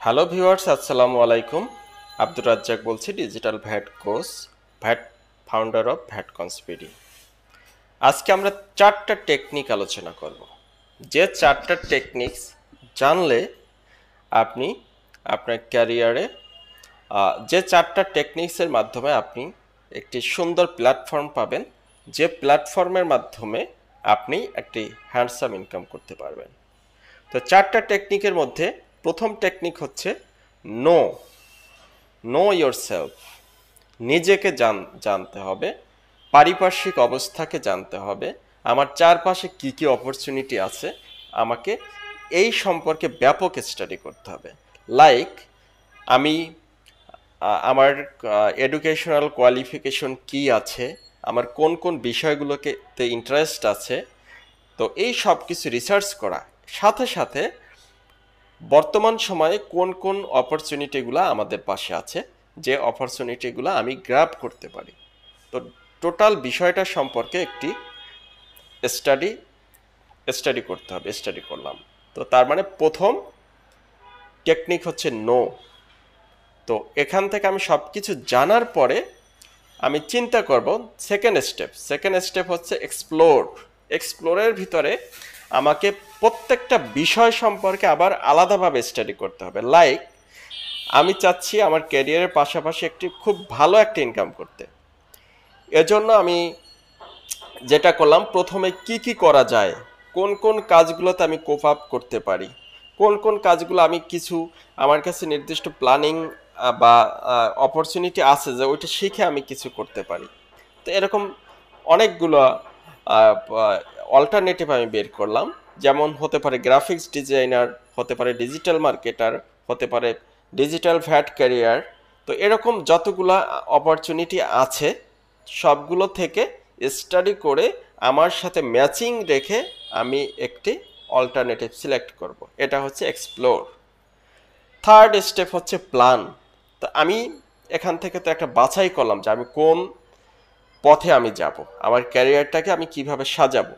Hello viewers, আসসালামু আলাইকুম। আব্দুর রাজ্জাক বলছি, digital VAT coach, VAT founder of VAT কনস্পিরি। আজকে আমরা 4টা টেকনিক আলোচনা করব, যে 4টা টেকনিক্স জানলে আপনি আপনার ক্যারিয়ারে যে 4টা টেকনিক্সের মাধ্যমে আপনি একটি সুন্দর প্ল্যাটফর্ম পাবেন, যে প্ল্যাটফর্মের মাধ্যমে আপনি একটি হ্যান্ডসাম ইনকাম করতে পারবেন। তো 4টা টেকনিকের মধ্যে প্রথম টেকনিক হচ্ছে নো নো ইয়োরসেলফ। নিজেকে জানতে হবে, পারিপার্শ্বিক অবস্থাকে জানতে হবে, আমার চারপাশে কি কি অপরচুনিটি আছে, আমাকে এই সম্পর্কে ব্যাপক স্টাডি করতে হবে। লাইক আমি আমার এডুকেশনাল কোয়ালিফিকেশন কি আছে, আমার কোন কোন বিষয়গুলোকে ইন্টারেস্ট আছে, তো এই সব কিছু রিসার্চ করা। সাথে সাথে বর্তমান সময়ে কোন কোন অপরচুনিটিগুলো আমাদের পাশে আছে, যে অপরচুনিটিগুলো আমি গ্র্যাব করতে পারি। তো টোটাল বিষয়টা সম্পর্কে একটি স্টাডি স্টাডি করতে হবে। স্টাডি করলাম, তো তার মানে প্রথম টেকনিক হচ্ছে নো। তো এখান থেকে আমি সব কিছু জানার পরে আমি চিন্তা করব সেকেন্ড স্টেপ হচ্ছে এক্সপ্লোর। এক্সপ্লোরের ভিতরে আমাকে প্রত্যেকটা বিষয় সম্পর্কে আবার আলাদাভাবে স্টাডি করতে হবে। লাইক আমি চাচ্ছি আমার ক্যারিয়ারের পাশাপাশি একটি খুব ভালো একটা ইনকাম করতে। এজন্য আমি যেটা করলাম, প্রথমে কি কি করা যায়, কোন কোন কাজগুলোতে আমি কোপ আপ করতে পারি, কোন কোন কাজগুলো আমি কিছু আমার কাছে নির্দিষ্ট প্ল্যানিং বা অপরচুনিটি আছে যে ওইটা শিখে আমি কিছু করতে পারি। তো এরকম অনেকগুলো অল্টারনেটিভ আমি বের করলাম। যেমন হতে পারে গ্রাফিক্স ডিজাইনার, হতে পারে ডিজিটাল মার্কেটার, হতে পারে ডিজিটাল ভ্যাট ক্যারিয়ার। তো এরকম যতগুলো অপরচুনিটি আছে সবগুলো থেকে স্টাডি করে আমার সাথে ম্যাচিং রেখে আমি একটি অল্টারনেটিভ সিলেক্ট করব। এটা হচ্ছে এক্সপ্লোর। থার্ড স্টেপ হচ্ছে প্ল্যান। তো আমি এখান থেকে তো একটা বাছাই করলাম যে আমি কোন পথে আমি যাব, আমার ক্যারিয়ারটাকে আমি কিভাবে সাজাবো।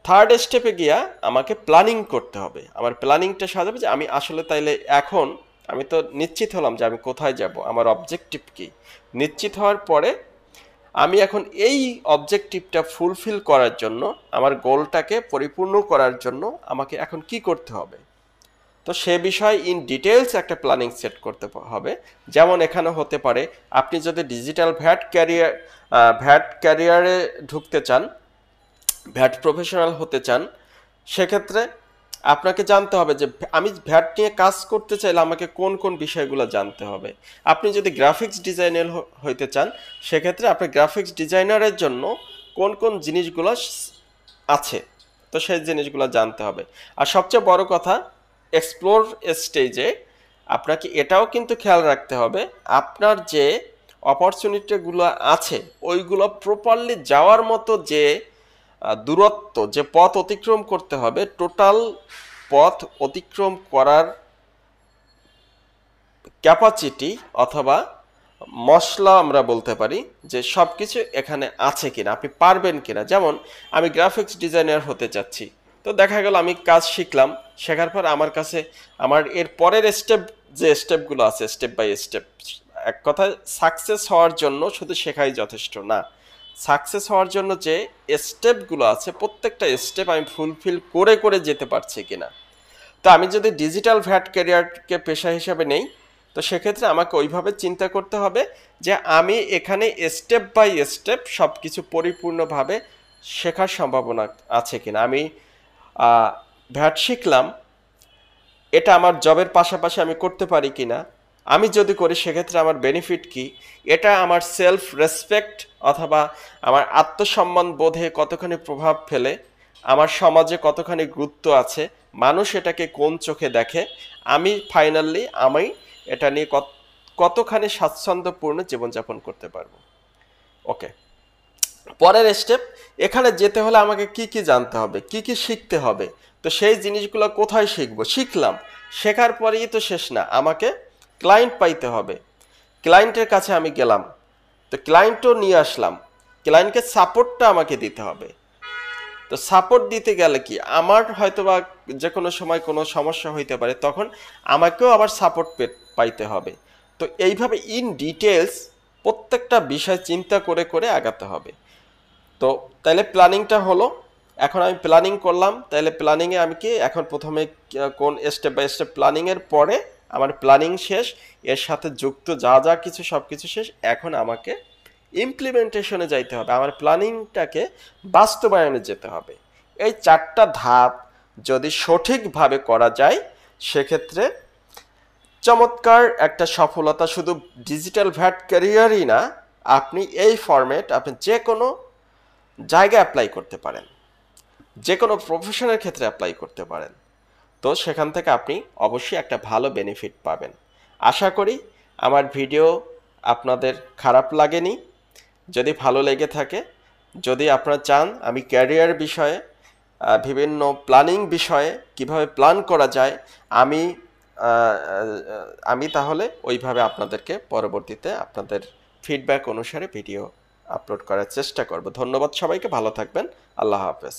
থার্ড স্টেপে গিয়া আমাকে প্ল্যানিং করতে হবে। আমার প্ল্যানিংটা সাজাবে যে আমি আসলে তাইলে এখন আমি তো নিশ্চিত হলাম যে আমি কোথায় যাব, আমার অবজেক্টিভ কি। নিশ্চিত হওয়ার পরে আমি এখন এই অবজেক্টিভটা ফুলফিল করার জন্য, আমার গোলটাকে পরিপূর্ণ করার জন্য আমাকে এখন কি করতে হবে। তো সে বিষয়ে ইন ডিটেলস একটা প্ল্যানিং সেট করতে হবে। যেমন এখানে হতে পারে আপনি যদি ডিজিটাল ভ্যাট ক্যারিয়ারে ঢুকতে চান, ভ্যাট প্রফেশনাল হতে চান, সেক্ষেত্রে আপনাকে জানতে হবে যে আমি ভ্যাট নিয়ে কাজ করতে চাইলে আমাকে কোন কোন বিষয়গুলো জানতে হবে। আপনি যদি গ্রাফিক্স ডিজাইনার হইতে চান, সেক্ষেত্রে আপনার গ্রাফিক্স ডিজাইনারের জন্য কোন কোন জিনিসগুলো আছে, তো সেই জিনিসগুলো জানতে হবে। আর সবচেয়ে বড় কথা, এক্সপ্লোর স্টেজে আপনাকে এটাও কিন্তু খেয়াল রাখতে হবে আপনার যে অপরচুনিটিগুলো আছে ওইগুলো প্রপারলি যাওয়ার মতো যে দূরত্ব, যে পথ অতিক্রম করতে হবে, টোটাল পথ অতিক্রম করার ক্যাপাসিটি অথবা মশলা আমরা বলতে পারি যে সব কিছু এখানে আছে কিনা, আপনি পারবেন কিনা। যেমন আমি গ্রাফিক্স ডিজাইনার হতে চাচ্ছি, তো দেখা গেল আমি কাজ শিখলাম, শেখার পর আমার কাছে আমার এর পরের যে স্টেপগুলো আছে, স্টেপ বাই স্টেপ, এক কথায় সাকসেস হওয়ার জন্য শুধু শেখাই যথেষ্ট না, সাকসেস হওয়ার জন্য যে স্টেপগুলো আছে প্রত্যেকটা স্টেপ আমি ফুলফিল করে করে যেতে পারছি কিনা। তো আমি যদি ডিজিটাল ভ্যাট ক্যারিয়ারকে পেশা হিসাবে নেই, তো সেক্ষেত্রে আমাকে ওইভাবে চিন্তা করতে হবে যে আমি এখানে স্টেপ বাই স্টেপ সব কিছু পরিপূর্ণভাবে শেখার সম্ভাবনা আছে কিনা। আমি ভ্যাট শিখলাম, এটা আমার জবের পাশাপাশি আমি করতে পারি কিনা, আমি যদি করি সেক্ষেত্রে আমার বেনিফিট কি, এটা আমার সেলফ রেসপেক্ট অথবা আমার আত্মসম্মান বোধে কতখানি প্রভাব ফেলে, আমার সমাজে কতখানি গুরুত্ব আছে, মানুষ এটাকে কোন চোখে দেখে, আমি এটা নিয়ে কতখানি স্বাচ্ছন্দ্যপূর্ণ জীবনযাপন করতে পারবো। ওকে, পরের স্টেপ, এখানে যেতে হলে আমাকে কি কি জানতে হবে, কি কি শিখতে হবে। তো সেই জিনিসগুলো কোথায় শিখবো, শিখলাম, শেখার পরেই তো শেষ না, আমাকে ক্লায়েন্ট পাইতে হবে। ক্লায়েন্টের কাছে আমি গেলাম, তো ক্লায়েন্টও নিয়ে আসলাম, ক্লায়েন্টকে সাপোর্টটা আমাকে দিতে হবে। তো সাপোর্ট দিতে গেলে কি আমার হয়তোবা যে কোনো সময় কোনো সমস্যা হইতে পারে, তখন আমাকেও আবার সাপোর্ট পাইতে হবে। তো এইভাবে ইন ডিটেলস প্রত্যেকটা বিষয় চিন্তা করে করে আগাতে হবে। তো তাহলে প্ল্যানিংটা হলো, এখন আমি প্ল্যানিং করলাম, তাহলে প্ল্যানিংয়ে আমি কি এখন প্রথমে কোন স্টেপ বাই স্টেপ প্ল্যানিংয়ের পরে আমার প্ল্যানিং শেষ, এর সাথে যুক্ত যা যা কিছু সব কিছু শেষ, এখন আমাকে ইমপ্লিমেন্টেশনে যাইতে হবে, আমার প্ল্যানিংটাকে বাস্তবায়নে যেতে হবে। এই 4টা ধাপ যদি সঠিকভাবে করা যায় সেক্ষেত্রে চমৎকার একটা সফলতা শুধু ডিজিটাল ভ্যাট ক্যারিয়ারই না, আপনি এই ফরম্যাট আপনি যে কোনো জায়গায় অ্যাপ্লাই করতে পারেন, যে কোনো প্রফেশনের ক্ষেত্রে অ্যাপ্লাই করতে পারেন। তো সেখান থেকে আপনি অবশ্যই একটা ভালো বেনিফিট পাবেন। আশা করি আমার ভিডিও আপনাদের খারাপ লাগেনি। যদি ভালো লেগে থাকে, যদি আপনারা চান আমি ক্যারিয়ার বিষয়ে বিভিন্ন প্ল্যানিং বিষয়ে কিভাবে প্ল্যান করা যায়, আমি আমি তাহলে ওইভাবে আপনাদেরকে পরবর্তীতে আপনাদের ফিডব্যাক অনুসারে ভিডিও আপলোড করার চেষ্টা করব। ধন্যবাদ সবাইকে, ভালো থাকবেন, আল্লাহ হাফেজ।